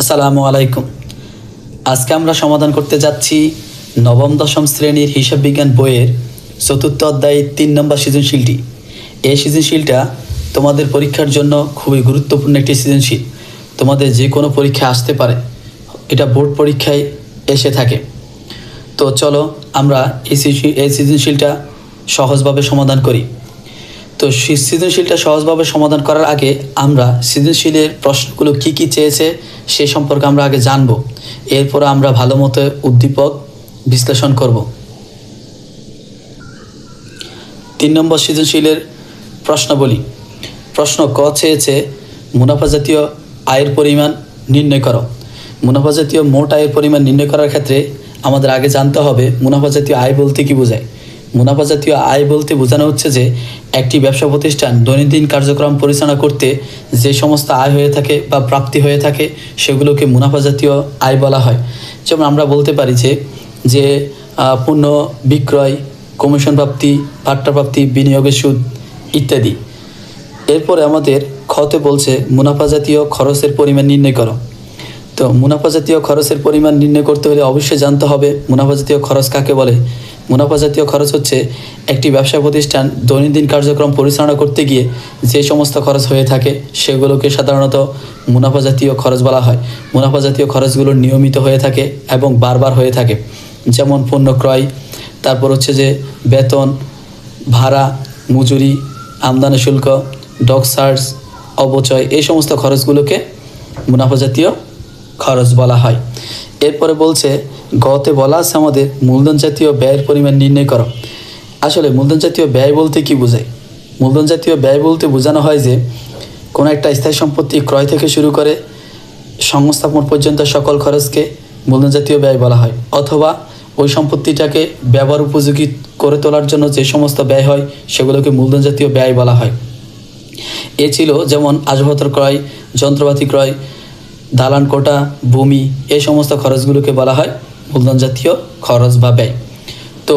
আসসালামু আলাইকুম। আজকে আমরা সমাধান করতে যাচ্ছি নবম দশম শ্রেণীর হিসাব বিজ্ঞান বইয়ের চতুর্থ অধ্যায় 3 নম্বর সৃজনশীলটি। এই সৃজনশীলটা তোমাদের পরীক্ষার জন্য খুবই গুরুত্বপূর্ণ একটি সৃজনশীল। তোমাদের যে কোনো পরীক্ষা আসতে পারে, এটা বোর্ড পরীক্ষায় এসে থাকে। তো চলো আমরা এই সৃজনশীলটা সহজভাবে সমাধান করি। তো সৃজনশীলটা সহজভাবে সমাধান করার আগে আমরা সৃজনশীলের প্রশ্নগুলো কী কী চেয়েছে সে সম্পর্কে আমরা আগে জানব। এরপর আমরা ভালো মতো উদ্দীপক বিশ্লেষণ করব। 3 নম্বর সৃজনশীলের প্রশ্নাবলী। প্রশ্ন ক চেয়েছে মুনাফা জাতীয় আয়ের পরিমাণ নির্ণয় করো। মুনাফা জাতীয় মোট আয়ের পরিমাণ নির্ণয় করার ক্ষেত্রে আমাদের আগে জানতে হবে মুনাফা জাতীয় আয় বলতে কী বোঝায়। মুনাফা জাতীয় আয় বলতে বোঝানো হচ্ছে যে একটি ব্যবসা প্রতিষ্ঠান দৈনন্দিন কার্যক্রম পরিচালনা করতে যে সমস্ত আয় হয়ে থাকে বা প্রাপ্তি হয়ে থাকে সেগুলোকে মুনাফা জাতীয় আয় বলা হয়। যেমন আমরা বলতে পারি যে পণ্য বিক্রয়, কমিশন প্রাপ্তি, ভাট্টা প্রাপ্তি, বিনিয়োগের সুদ ইত্যাদি। এরপরে আমাদের খতে বলছে মুনাফা জাতীয় খরচের পরিমাণ নির্ণয় করো। তো মুনাফা জাতীয় খরচের পরিমাণ নির্ণয় করতে হলে অবশ্যই জানতে হবে মুনাফা জাতীয় খরচ কাকে বলে। মুনাফা জাতীয় খরচ হচ্ছে একটি ব্যবসা প্রতিষ্ঠান দৈনন্দিন কার্যক্রম পরিচালনা করতে গিয়ে যে সমস্ত খরচ হয়ে থাকে সেগুলোকে সাধারণত মুনাফা জাতীয় খরচ বলা হয়। মুনাফা জাতীয় খরচগুলো নিয়মিত হয়ে থাকে এবং বারবার হয়ে থাকে। যেমন পণ্য ক্রয়, তারপর হচ্ছে যে বেতন, ভাড়া, মজুরি, আমদানি শুল্ক, ডক চার্জ, অবচয়, এই সমস্ত খরচগুলোকে মুনাফা জাতীয় খরচ বলা হয়। এরপরে বলছে গতে বলা আছে আমাদের মূলধন জাতীয় ব্যয়ের পরিমাণ নির্ণয় করো। আসলে মূলধন জাতীয় ব্যয় বলতে কি বোঝায়? মূলধন জাতীয় ব্যয় বলতে বোঝানো হয় যে কোনো একটা স্থায়ী সম্পত্তি ক্রয় থেকে শুরু করে সংস্থাপন পর্যন্ত সকল খরচকে মূলধন জাতীয় ব্যয় বলা হয়। অথবা ওই সম্পত্তিটাকে ব্যবহার উপযোগী করে তোলার জন্য যে সমস্ত ব্যয় হয় সেগুলোকে মূলধন জাতীয় ব্যয় বলা হয়। এ ছিল যেমন আসবাবপত্র ক্রয়, যন্ত্রপাতি ক্রয়, দালান কোটা, ভূমি, এই সমস্ত খরচগুলোকে বলা হয় মূলধন জাতীয় খরচ বা ব্যয়। তো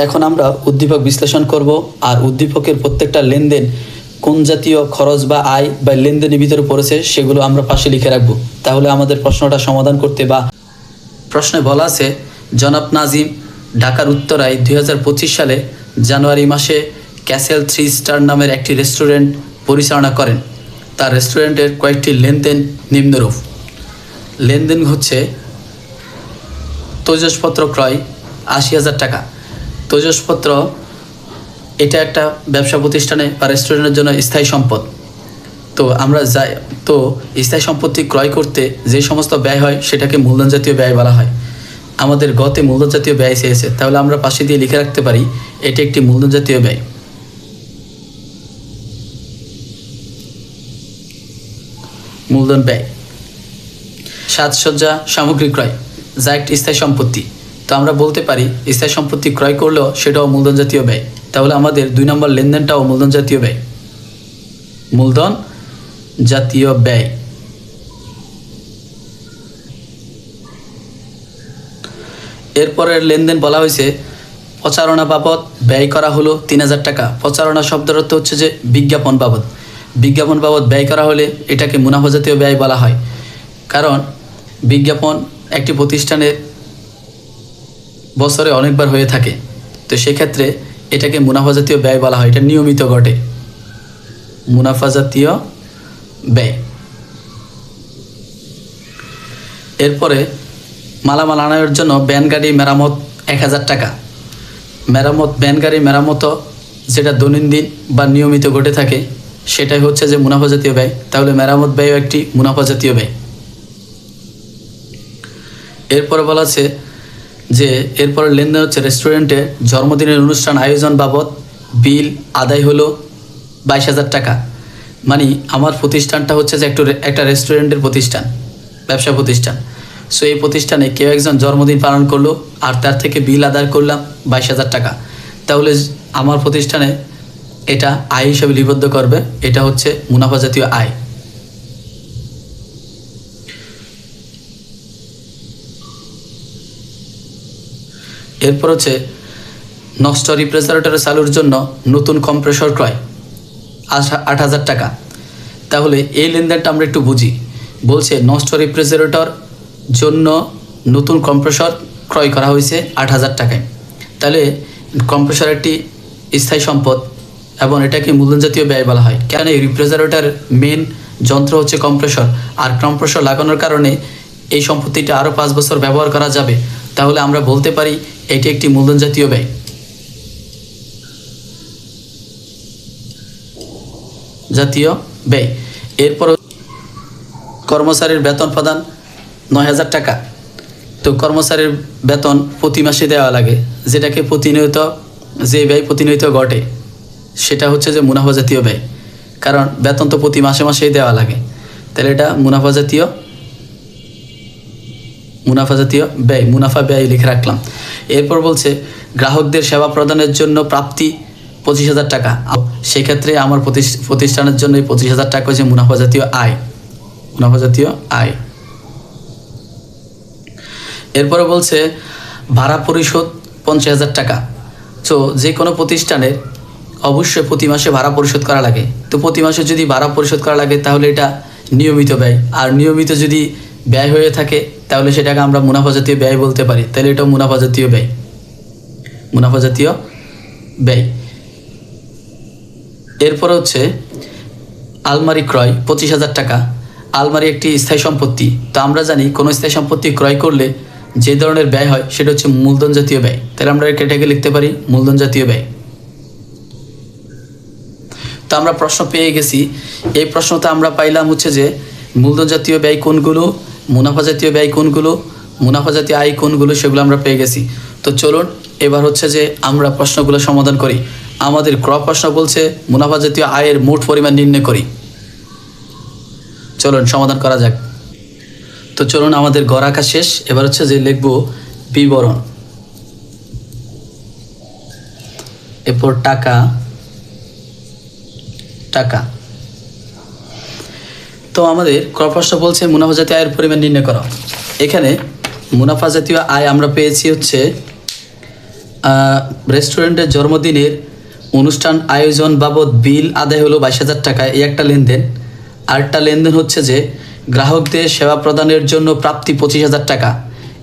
এখন আমরা উদ্দীপক বিশ্লেষণ করব, আর উদ্দীপকের প্রত্যেকটা লেনদেন কোন জাতীয় খরচ বা আয় বা লেনদেনের ভিতরে পড়েছে সেগুলো আমরা পাশে লিখে রাখবো। তাহলে আমাদের প্রশ্নটা সমাধান করতে বা প্রশ্নে বলা আছে জনাব নাজিম ঢাকার উত্তরায় 2025 সালে জানুয়ারি মাসে ক্যাসেল 3 স্টার নামের একটি রেস্টুরেন্ট পরিচালনা করেন। তার রেস্টুরেন্টের কয়েকটি লেনদেন নিম্নরূপ। লেনদেন হচ্ছে তৈজসপত্র ক্রয় 80,000 টাকা। তৈজসপত্র এটা একটা ব্যবসা প্রতিষ্ঠানে বা রেস্টুরেন্টের জন্য স্থায়ী সম্পদ। তো আমরা স্থায়ী সম্পত্তি ক্রয় করতে যে সমস্ত ব্যয় হয় সেটাকে মূলধন জাতীয় ব্যয় বলা হয়। আমাদের গতে মূলধন জাতীয় ব্যয় চেয়েছে, তাহলে আমরা পাশে দিয়ে লিখে রাখতে পারি এটি একটি মূলধন জাতীয় ব্যয়। মূলধন ব্যয়। সাজসজ্জা সামগ্রী ক্রয় যা একটি স্থায়ী সম্পত্তি। তো আমরা বলতে পারি স্থায়ী সম্পত্তি ক্রয় করলেও সেটাও মূলধন জাতীয় ব্যয়। তাহলে আমাদের 2 নম্বর লেনদেনটাও মূলধন জাতীয় ব্যয়। মূলধন জাতীয় ব্যয়। এরপরের লেনদেন বলা হয়েছে প্রচারণা বাবদ ব্যয় করা হলো 3,000 টাকা। প্রচারণা শব্দের অর্থ হচ্ছে যে বিজ্ঞাপন বাবদ। বিজ্ঞাপন বাবদ ব্যয় করা হলে এটাকে মুনাফা জাতীয় ব্যয় বলা হয়। কারণ বিজ্ঞাপন একটি প্রতিষ্ঠানের বছরে অনেকবার হয়ে থাকে, তো সেক্ষেত্রে এটাকে মুনাফা জাতীয় ব্যয় বলা হয়। এটা নিয়মিত ঘটে। মুনাফা জাতীয় ব্যয়। এরপরে মালামাল আনার জন্য ভ্যান গাড়ি মেরামত 1,000 টাকা। ভ্যান গাড়ি মেরামত যেটা দৈনন্দিন বা নিয়মিত ঘটে থাকে সেটাই হচ্ছে যে মুনাফা জাতীয় ব্যয়। তাহলে মেরামত ব্যয়ও একটি মুনাফা জাতীয় ব্যয়। এরপরে বলা আছে যে এরপরে লেনদেন হচ্ছে রেস্টুরেন্টে জন্মদিনের অনুষ্ঠান আয়োজন বাবদ বিল আদায় হলো 22,000 টাকা। মানে আমার প্রতিষ্ঠানটা হচ্ছে যে একটা রেস্টুরেন্টের প্রতিষ্ঠান, ব্যবসা প্রতিষ্ঠান। সো এই প্রতিষ্ঠানে কেউ একজন জন্মদিন পালন করলো আর তার থেকে বিল আদায় করলাম 22,000 টাকা। তাহলে আমার প্রতিষ্ঠানে এটা আয় হিসাবে লিপিবদ্ধ করবে। এটা হচ্ছে মুনাফা জাতীয় আয়। এরপর হচ্ছে নষ্ট রেফ্রিজারেটর চালুর জন্য নতুন কম্প্রেসর ক্রয় 8,000 টাকা। তাহলে এই লেনদেনটা আমরা একটু বুঝি বলছে নষ্ট রেফ্রিজারেটর জন্য নতুন কম্প্রেসর ক্রয় করা হয়েছে 8,000 টাকায়। তাহলে কম্প্রেসর একটি স্থায়ী সম্পদ এবং এটাকে মূলধন জাতীয় ব্যয় বলা হয়। কেন এই রেফ্রিজারেটর মেন যন্ত্র হচ্ছে কম্প্রেসর, আর কম্প্রেসর লাগানোর কারণে এই সম্পত্তিটা আরও 5 বছর ব্যবহার করা যাবে। তাহলে আমরা বলতে পারি এটি একটি মূলধন জাতীয় ব্যয়। জাতীয় ব্যয়। এরপর কর্মচারীর বেতন প্রদান 9,000 টাকা। তো কর্মচারীর বেতন প্রতি মাসে দেওয়া লাগে, যেটাকে প্রতিনিয়ত যে ব্যয় প্রতিনিয়ত ঘটে সেটা হচ্ছে যে মুনাফা জাতীয় ব্যয়, কারণ বেতন তো প্রতি মাসে মাসেই দেওয়া লাগে। তাহলে এটা মুনাফা জাতীয় ব্যয়, মুনাফা ব্যয় লিখে রাখলাম। এরপর বলছে গ্রাহকদের সেবা প্রদানের জন্য প্রাপ্তি 25,000 টাকা। সেক্ষেত্রে আমার প্রতিষ্ঠানের জন্য এই 25,000 টাকা হচ্ছে মুনাফা জাতীয় আয়, মুনাফা জাতীয় আয়। এরপরে বলছে ভাড়া পরিশোধ 50,000 টাকা। তো যে কোনো প্রতিষ্ঠানের অবশ্যই প্রতি মাসে ভাড়া পরিশোধ করা লাগে। তো প্রতি মাসে যদি ভাড়া পরিশোধ করা লাগে তাহলে এটা নিয়মিত ব্যয়, আর নিয়মিত যদি ব্যয় হয়ে থাকে তাহলে সেটাকে আমরা মুনাফা জাতীয় ব্যয় বলতে পারি। তাহলে এটা মুনাফা জাতীয় ব্যয়, মুনাফা জাতীয় ব্যয়। এরপর হচ্ছে আলমারি ক্রয় 25,000 টাকা। আলমারি একটি স্থায়ী সম্পত্তি। তো আমরা জানি কোনো স্থায়ী সম্পত্তি ক্রয় করলে যে ধরনের ব্যয় হয় সেটা হচ্ছে মূলধন জাতীয় ব্যয়। তাহলে আমরা এটাকে লিখতে পারি মূলধন জাতীয় ব্যয়। তো আমরা প্রশ্ন পেয়ে গেছি। এই প্রশ্নটা আমরা পাইলাম হচ্ছে যে মূলধন জাতীয় ব্যয় কোনগুলো, মুনাফা জাতীয় ব্যয় কোনগুলো, মুনাফা জাতীয় আয় কোনগুলো, সেগুলো আমরা পেয়ে গেছি। তো চলুন এবার হচ্ছে যে আমরা প্রশ্নগুলো সমাধান করি। আমাদের ক প্রশ্ন বলছে মুনাফা জাতীয় আয়ের মোট পরিমাণ নির্ণয় করি। চলুন সমাধান করা যাক। তো চলুন আমাদের গড় আঁকা শেষ। এবার হচ্ছে যে লিখব বিবরণ, এরপর টাকা। তো আমাদের ক প্রশ্ন বলছে মুনাফা জাতীয় আয়ের পরিমাণ নির্ণয় করো। এখানে মুনাফা জাতীয় আয় আমরা পেয়েছি হচ্ছে রেস্টুরেন্টের জন্মদিনের অনুষ্ঠান আয়োজন বাবদ বিল আদায় হলো 22,000 টাকা, এই একটা লেনদেন। আরেকটা লেনদেন হচ্ছে যে গ্রাহকদের সেবা প্রদানের জন্য প্রাপ্তি 25,000 টাকা,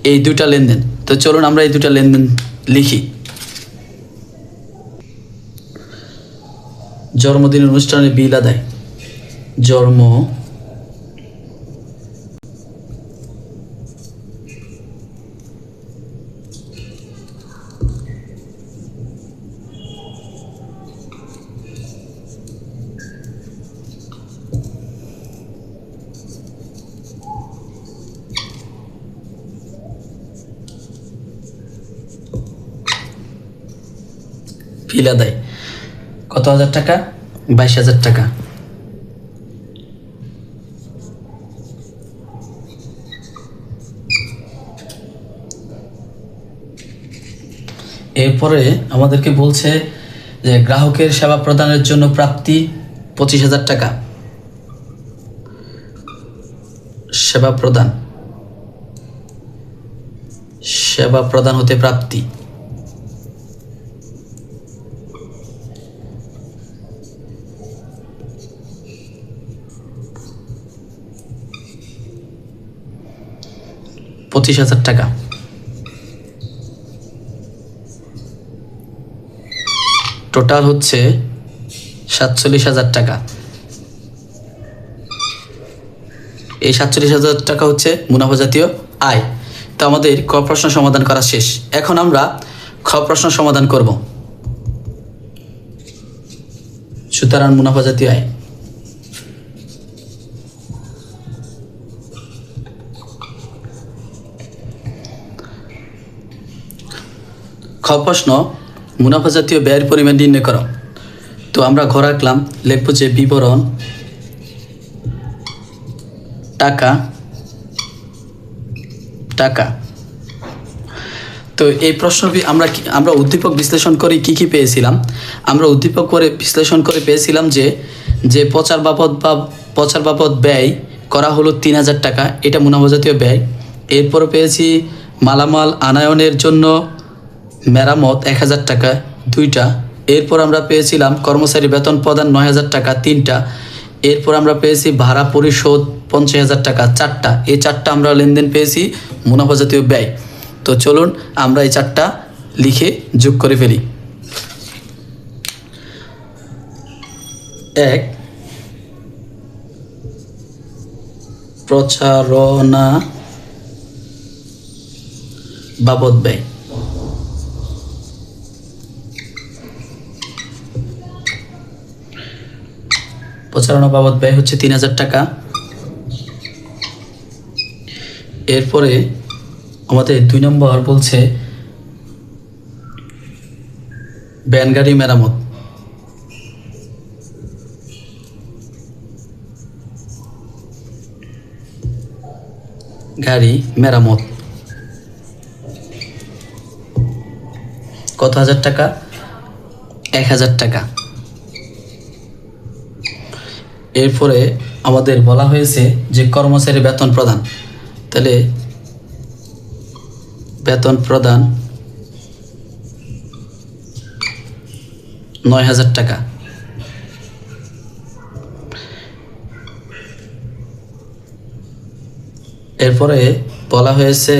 এই দুইটা লেনদেন। তো চলুন আমরা এই দুইটা লেনদেন লিখি। জন্মদিনের অনুষ্ঠানে বিল আদায়, বিল আদায় কত হাজার টাকা? 22,000 টাকা। এরপরে আমাদেরকে বলছে যে গ্রাহকের সেবা প্রদানের জন্য প্রাপ্তি 25,000 টাকা। সেবা প্রদান হতে প্রাপ্তি। $25,000 টাকা। টোটাল হচ্ছে 47,000 টাকা। এই 47,000 টাকা হচ্ছে মুনাফা জাতীয় আয়। তো আমাদের ক প্রশ্ন সমাধান করা শেষ। এখন আমরা খ প্রশ্ন সমাধান করব। সুতরাং মুনাফা জাতীয় আয়। খ প্রশ্ন মুনাফা জাতীয় ব্যয়ের পরিমাণ নির্ণয় করো। তো আমরা ঘর আঁকলাম, লিখব যে বিবরণ টাকা। তো এই প্রশ্ন আমরা উদ্দীপক বিশ্লেষণ করে কি পেয়েছিলাম? আমরা উদ্দীপক করে বিশ্লেষণ করে পেয়েছিলাম যে প্রচার বাবদ ব্যয় করা হলো 3,000 টাকা, এটা মুনাফা জাতীয় ব্যয়। এরপর পেয়েছি মালামাল আনয়নের জন্য মেরামত 1,000 টাকা, 2টা। এরপর আমরা পেয়েছিলাম কর্মচারী বেতন প্রদান 9,000 টাকা, 3টা। এরপর আমরা পেয়েছি ভাড়া পরিশোধ 50,000 টাকা, চারটা। এই চারটা আমরা লেনদেন পেয়েছি মুনাফা জাতীয় ব্যয়। তো চলুন আমরা এই চারটা লিখে যোগ করে ফেলি। 1 প্রচারণা বাবদ ব্যয়, প্রচারণা বাবদ ব্যয় হচ্ছে 3,000 টাকা। এরপরে আমাদের 2 নম্বর বলছে ভ্যান গাড়ি মেরামত, গাড়ি মেরামত কত হাজার টাকা? 1,000 টাকা। এরপরে আমাদের বলা হয়েছে যে কর্মচারী বেতন প্রদান, তাহলে বেতন প্রদান 9,000 টাকা। এরপরে বলা হয়েছে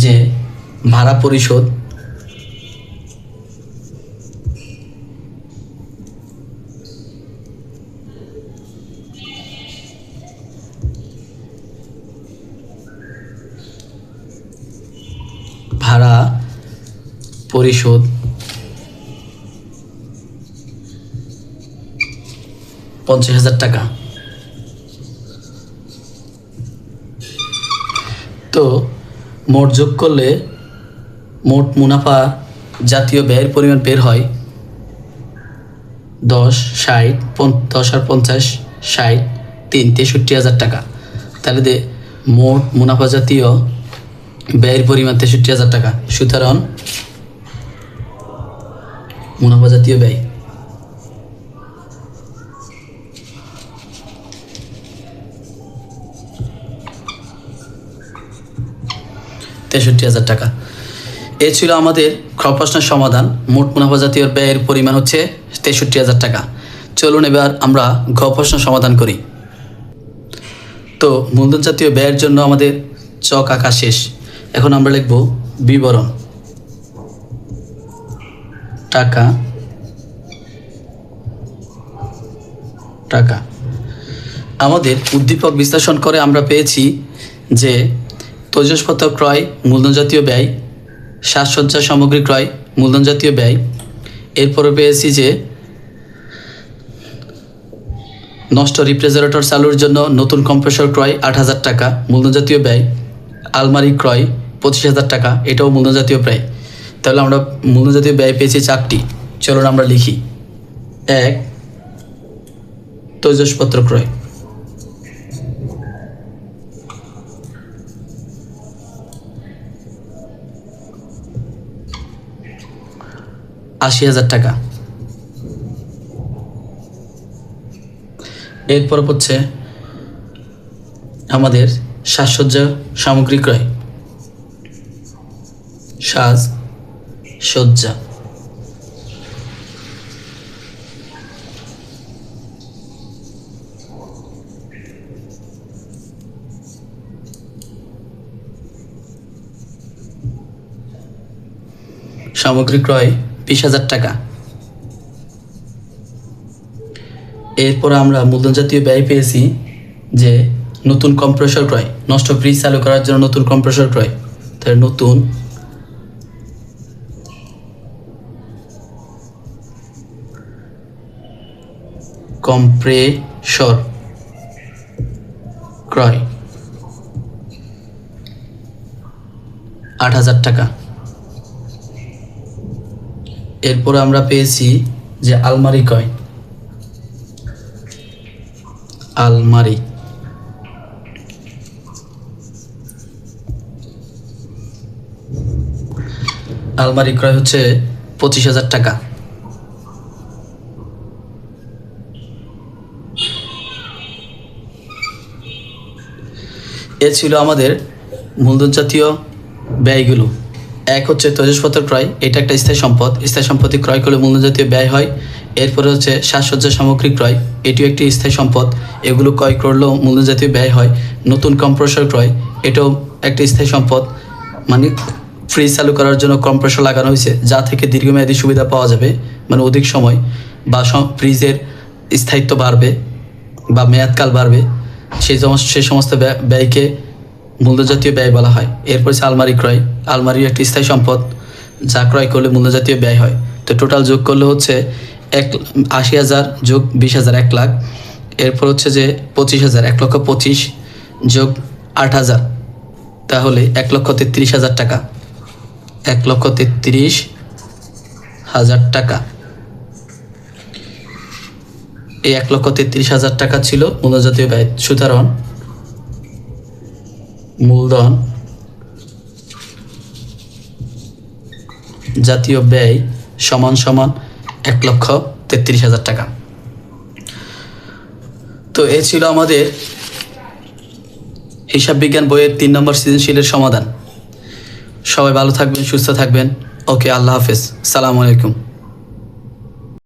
যে ভাড়া পরিশোধ ভাড়া পরিশোধ 50,000 টাকা। তো মোট যোগ করলে মোট মুনাফা জাতীয় ব্যয়ের পরিমাণ বের হয় 10, 60, 10 আর 50, 60, 3, 63,000 টাকা। তাহলে মোট মুনাফা জাতীয় ব্যয়ের পরিমাণ 63,000 টাকা। সুতরাং মুনাফা জাতীয় ব্যয় 63,000 টাকা। এ ছিল আমাদের খ প্রশ্নের সমাধান। মোট মুনাফা জাতীয় ব্যয়ের পরিমাণ হচ্ছে 63,000 টাকা। চলুন এবার আমরা ঘ প্রশ্ন সমাধান করি। তো মূলধন জাতীয় ব্যয়ের জন্য আমাদের চক আঁকা শেষ। এখন আমরা লিখব বিবরণ, টাকা টাকা। আমাদের উদ্দীপক বিশ্লেষণ করে আমরা পেয়েছি যে তৈজসপত্র ক্রয় মূলধন জাতীয় ব্যয়, সাজসজ্জা সামগ্রী ক্রয় মূলধন জাতীয় ব্যয়। এরপরে পেয়েছি যে নষ্ট রিফ্রিজারেটর চালুর জন্য নতুন কম্প্রেসর ক্রয় 8,000 টাকা মূলধন জাতীয় ব্যয়। আলমারি ক্রয় 25,000 টাকা, এটাও মূলধন জাতীয় ব্যয়। তাহলে আমরা মূলধন জাতীয় ব্যয় পেয়েছি 4টি। চলুন আমরা লিখি। 1 তৈজসপত্র ক্রয়, 80,000 টাকা। এরপর হচ্ছে আমাদের সাজসজ্জা সামগ্রী ক্রয়, সাজসজ্জা সামগ্রী ক্রয় 20,000 টাকা। এরপর আমরা মূলধন জাতীয় ব্যয় পেয়েছি যে নতুন কম্প্রেসর ক্রয়, নষ্ট ফ্রিজ চালু করার জন্য নতুন কম্প্রেসর ক্রয়। তাহলে নতুন কম্প্রেসর ক্রয় 8,000 টাকা। এরপর আমরা পেয়েছি যে আলমারি ক্রয়, আলমারি আলমারি ক্রয় হচ্ছে 25,000 টাকা। এ ছিল আমাদের মূলধন জাতীয় ব্যয়গুলো। 1 হচ্ছে তৈজসপত্র ক্রয়, এটা একটা স্থায়ী সম্পদ, স্থায়ী সম্পত্তি ক্রয় করলে মূলধন জাতীয় ব্যয় হয়। এরপরে হচ্ছে সাজসজ্জা সামগ্রী ক্রয়, এটিও একটি স্থায়ী সম্পদ, এগুলো ক্রয় করলেও মূল্যজাতীয় ব্যয় হয়। নতুন কম্প্রেসর ক্রয়, এটাও একটি স্থায়ী সম্পদ, মানে ফ্রিজ চালু করার জন্য কম্প্রেসর লাগানো হয়েছে যা থেকে দীর্ঘমেয়াদী সুবিধা পাওয়া যাবে, মানে অধিক সময় বা ফ্রিজের স্থায়িত্ব বাড়বে বা মেয়াদকাল বাড়বে, সেই সমস্ত ব্যয়কে মূল্যজাতীয় ব্যয় বলা হয়। এরপর হচ্ছে আলমারি ক্রয়, আলমারি একটি স্থায়ী সম্পদ যা ক্রয় করলে মূল্যজাতীয় ব্যয় হয়। তো টোটাল যোগ করলে হচ্ছে 80,000 যোগ 20,000 1 লাখ। এরপর হচ্ছে যে 25,000 1,25,000 যোগ 8,000 তাহলে 1,33,000 টাকা, 1,33,000 টাকা। এই 1,33,000 টাকা ছিল মূল্যজাতীয় ব্যয়। সুতরাং মূলধন জাতীয় ব্যয় সমান সমান 1,33,000 টাকা। তো এ ছিল আমাদের হিসাব বিজ্ঞান বইয়ের 3 নম্বর সৃজনশীলের সমাধান। সবাই ভালো থাকবেন, সুস্থ থাকবেন। ওকে, আল্লাহ হাফেজ, সালামু আলাইকুম।